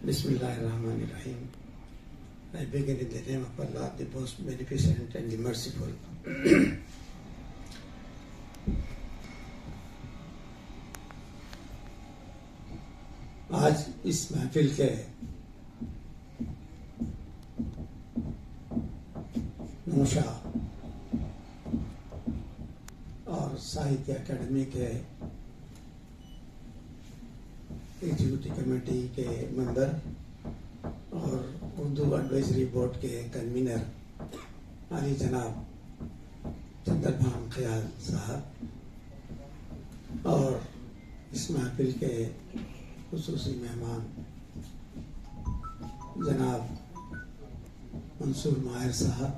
Bismillahirrahmanirrahim. I begin in the name of Allah, the most beneficent and the merciful. آج اس محفل کے نوشا اور Sahitya academy کے ایگزیکٹو کمیٹی کے ممبر اور اردو ایڈوائزری بورڈ کے کنوینر علی جناب چندربھان خیال صاحب اور اس محفل کے خصوصی مہمان جناب منصور ماہر صاحب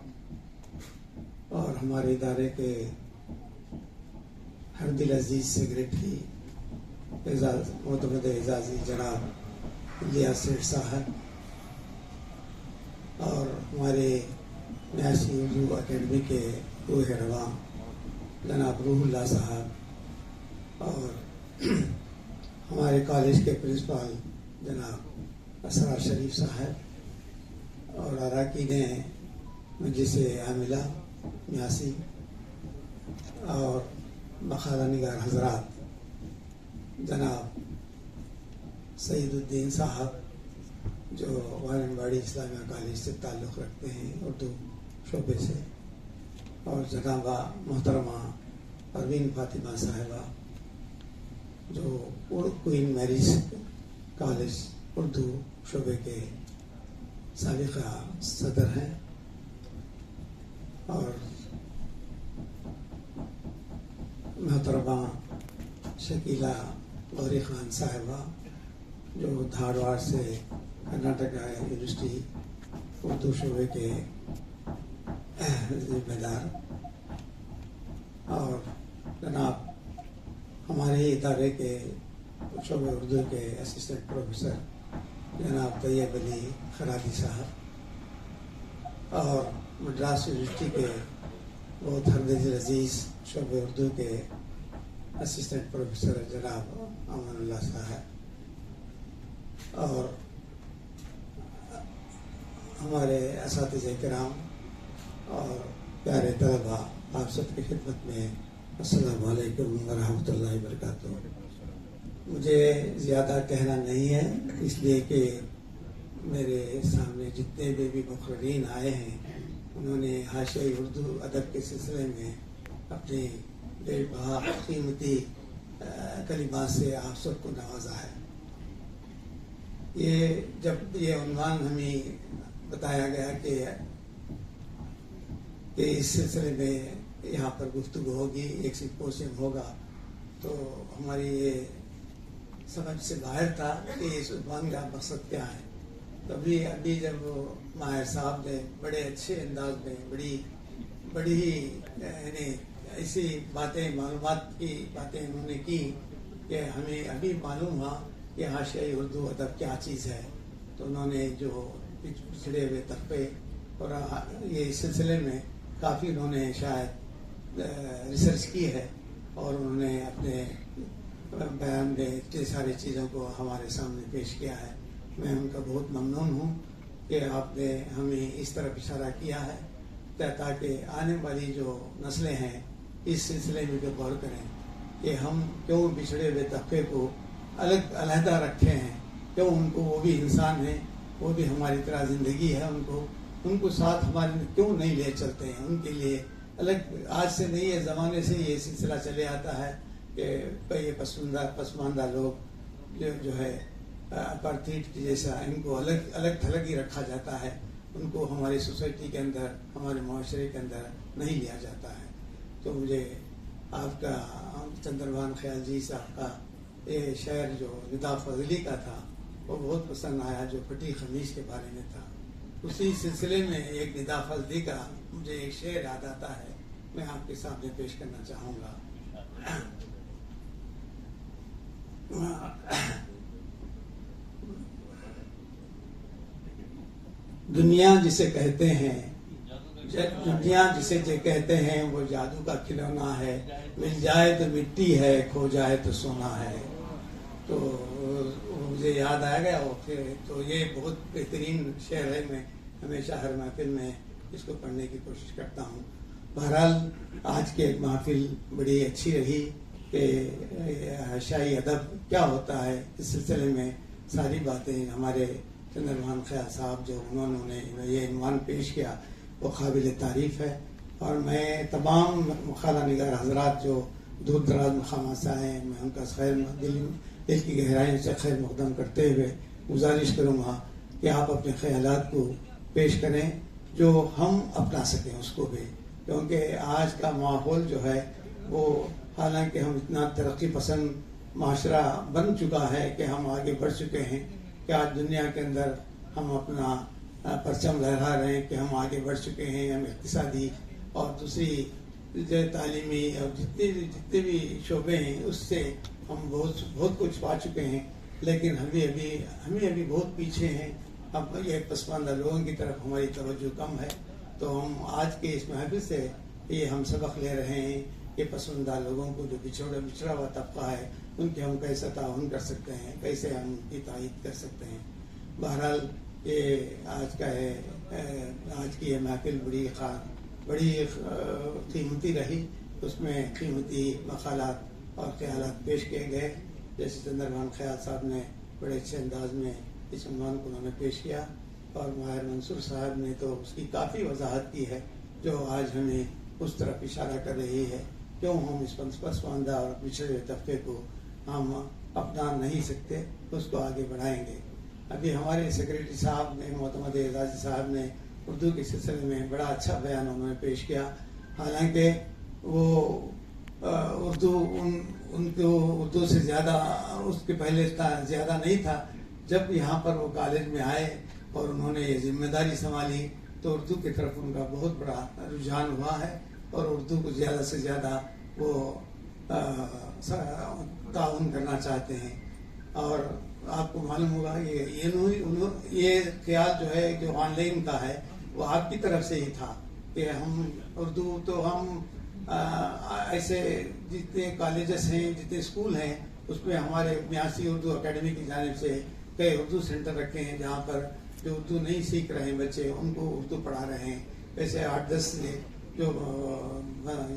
اور ہمارے ادارے کے ہر دل عزیز سیکریٹری معتمد اعزازی جناب الیاس سیٹھ صاحب اور ہمارے نیاسی اردو اکیڈمی کے روح رواں جناب روح اللہ صاحب اور ہمارے کالج کے پرنسپل جناب اسرار شریف صاحب اور اراکین مجلس عاملہ نیاسی اور بخارا نگار حضرات جناب سعید الدین صاحب جو وارنواڑی اسلامیہ کالج سے تعلق رکھتے ہیں اردو شعبے سے اور جناب محترمہ پروین فاطمہ صاحبہ جو کوئین میریز کالج اردو شعبے کے سابقہ صدر ہیں اور محترمہ شکیلہ غوری خان صاحبہ جو دھارواڑ سے کرناٹکا یونیورسٹی اردو شعبے کے ذمہ دار اور جناب ہمارے ادارے کے شعبہ اردو کے اسسٹنٹ پروفیسر جناب طیب علی خرادی صاحب اور مدراس یونیورسٹی کے بہت ہردل عزیز شعبہ اردو کے اسسٹنٹ پروفیسر جناب امان اللہ صاحب اور ہمارے اساتذہ کرام اور پیارے طلباء، آپ سب کی خدمت میں السلام علیکم ورحمۃ اللہ وبرکاتہ۔ مجھے زیادہ کہنا نہیں ہے اس لیے کہ میرے سامنے جتنے بھی مقررین آئے ہیں انہوں نے حاشیۂ اردو ادب کے سلسلے میں اپنی بے بہا قیمتی کلمات سے آپ سب کو نوازا ہے۔ یہ جب یہ عنوان ہمیں بتایا گیا کہ اس سلسلے میں یہاں پر گفتگو ہوگی، ایک سمپوزیم ہوگا، تو ہماری یہ سمجھ سے باہر تھا کہ اس عنوان کا مقصد کیا ہے۔ تو ابھی جب ماہر صاحب نے بڑے اچھے انداز میں بڑی یعنی ایسی باتیں، معلومات کی باتیں انہوں نے کی کہ ہمیں ابھی معلوم ہوا کہ حاشیۂ اردو ادب کیا چیز ہے، تو انہوں نے جو پچھڑے ہوئے طبقے اور یہ اس سلسلے میں کافی انہوں نے شاید ریسرچ کی ہے اور انہوں نے اپنے بیان میں اتنی ساری چیزوں کو ہمارے سامنے پیش کیا ہے۔ میں ان کا بہت ممنون ہوں کہ آپ نے ہمیں اس طرف اشارہ کیا ہے تاکہ آنے والی جو نسلیں ہیں اس سلسلے میں بھی غور کریں کہ ہم کیوں بچھڑے ہوئے طبقے کو علیحدہ رکھے ہیں، کیوں ان کو، وہ بھی انسان ہیں، وہ بھی ہماری طرح زندگی ہے، ان کو ساتھ ہمارے کیوں نہیں لے چلتے ہیں، ان کے لیے الگ، آج سے نہیں ہے زمانے سے یہ سلسلہ چلے آتا ہے کہ یہ پسماندہ لوگ جو ہے اپارتھائڈ جیسا ان کو الگ تھلگ ہی رکھا جاتا ہے، ان کو ہماری سوسائٹی کے اندر، ہمارے معاشرے کے اندر نہیں لیا جاتا ہے۔ تو مجھے آپ کا چندربھان خیال جی صاحب کا یہ شعر جو ندا فضلی کا تھا وہ بہت پسند آیا، جو پھٹی خمیز کے بارے میں تھا۔ اسی سلسلے میں ایک ندا فضلی کا مجھے ایک شعر یاد آتا ہے، میں آپ کے سامنے پیش کرنا چاہوں گا۔ دنیا جسے کہتے ہیں دنیا جسے کہتے ہیں وہ جادو کا کھلونا ہے، مل جائے تو مٹی ہے، کھو جائے تو سونا ہے۔ تو مجھے یاد آ گیا وہ پھر تو یہ بہت بہترین شعر ہے. میں ہمیشہ ہر محفل میں اس کو پڑھنے کی کوشش کرتا ہوں. بہرحال آج کی ایک محفل بڑی اچھی رہی کہ شاہی ادب کیا ہوتا ہے اس سلسلے میں ساری باتیں ہمارے چندرمان خیال صاحب جو انہوں نے یہ عنوان پیش کیا وہ قابل تعریف ہے. اور میں تمام مخالہ نگار حضرات جو دور دراز مقامات سے آئے ہیں میں ان کا دل کی گہرائیوں سے خیر مقدم کرتے ہوئے گزارش کروں گا کہ آپ اپنے خیالات کو پیش کریں جو ہم اپنا سکیں اس کو بھی, کیونکہ آج کا ماحول جو ہے وہ حالانکہ ہم اتنا ترقی پسند معاشرہ بن چکا ہے کہ ہم آگے بڑھ چکے ہیں کہ آج دنیا کے اندر ہم اپنا پرچم لہرا رہے ہیں کہ ہم آگے بڑھ چکے ہیں. ہم اقتصادی اور دوسری جو تعلیمی اور جتنے بھی شعبے ہیں اس سے ہم بہت کچھ پا چکے ہیں, لیکن ہمیں ابھی بہت پیچھے ہیں. اب یہ پسماندہ لوگوں کی طرف ہماری توجہ کم ہے. تو ہم آج کے اس محفل سے یہ ہم سبق لے رہے ہیں کہ پسماندہ لوگوں کو جو بچھڑا ہوا طبقہ ہے ان کے ہم کیسے تعاون کر سکتے ہیں, کیسے ہم ان کی تائید کر سکتے ہیں. بہرحال یہ آج کا ہے, آج کی یہ محفل بڑی قیمتی رہی. اس میں قیمتی مقالات اور خیالات پیش کیے گئے. جیسے چندرمان خیال صاحب نے بڑے اچھے انداز میں اس عنوان کو انہوں نے پیش کیا, اور ماہر منصور صاحب نے تو اس کی کافی وضاحت کی ہے جو آج ہمیں اس طرف اشارہ کر رہی ہے کیوں ہم اس پسماندہ اور پچھڑے ہوئے طبقے کو ہم اپنا نہیں سکتے, اس کو آگے بڑھائیں گے. ابھی ہمارے سیکریٹری صاحب نے محمد اعزازی صاحب نے اردو کے سلسلے میں بڑا اچھا بیان انہوں نے پیش کیا. حالانکہ وہ اردو سے زیادہ اس کے پہلے زیادہ نہیں تھا. جب یہاں پر وہ کالج میں آئے اور انہوں نے یہ ذمہ داری سنبھالی تو اردو کی طرف ان کا بہت بڑا رجحان ہوا ہے, اور اردو کو زیادہ سے زیادہ وہ تعاون کرنا چاہتے ہیں. اور آپ کو معلوم ہوگا یہ خیال جو ہے جو آن لائن کا ہے وہ آپ کی طرف سے ہی تھا کہ ہم اردو تو ہم ایسے جتنے کالجز ہیں جتنے اسکول ہیں اس میں ہمارے میاسی اردو اکیڈمی کی جانب سے کئی اردو سینٹر رکھے ہیں جہاں پر جو اردو نہیں سیکھ رہے ہیں بچے ان کو اردو پڑھا رہے ہیں. ویسے 8-10 جو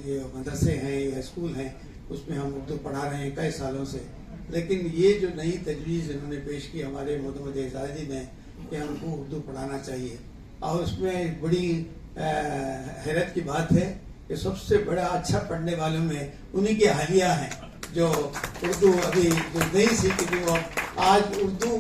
یہ مدرسے ہیں یا اسکول ہیں اس میں ہم اردو پڑھا رہے ہیں کئی سالوں سے. لیکن یہ جو نئی تجویز انہوں نے پیش کی ہمارے محمد اعزازی نے کہ ہم کو اردو پڑھانا چاہیے, اور اس میں بڑی حیرت کی بات ہے کہ سب سے بڑا اچھا پڑھنے والوں میں انہی کے حالیہ ہیں جو اردو ابھی جو نہیں سیکھی تھی وہ آج اردو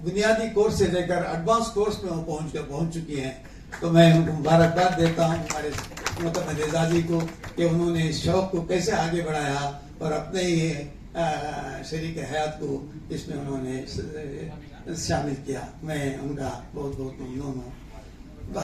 بنیادی کورس سے لے کر ایڈوانس کورس میں وہ پہنچ چکی ہیں. تو میں ان کو مبارکباد دیتا ہوں ہمارے محمد اعزازی کو کہ انہوں نے اس شوق کو کیسے آگے بڑھایا اور اپنے ہی شریک حیات کو اس میں انہوں نے شامل کیا. میں ان کا بہت بہت ممنون ہوں.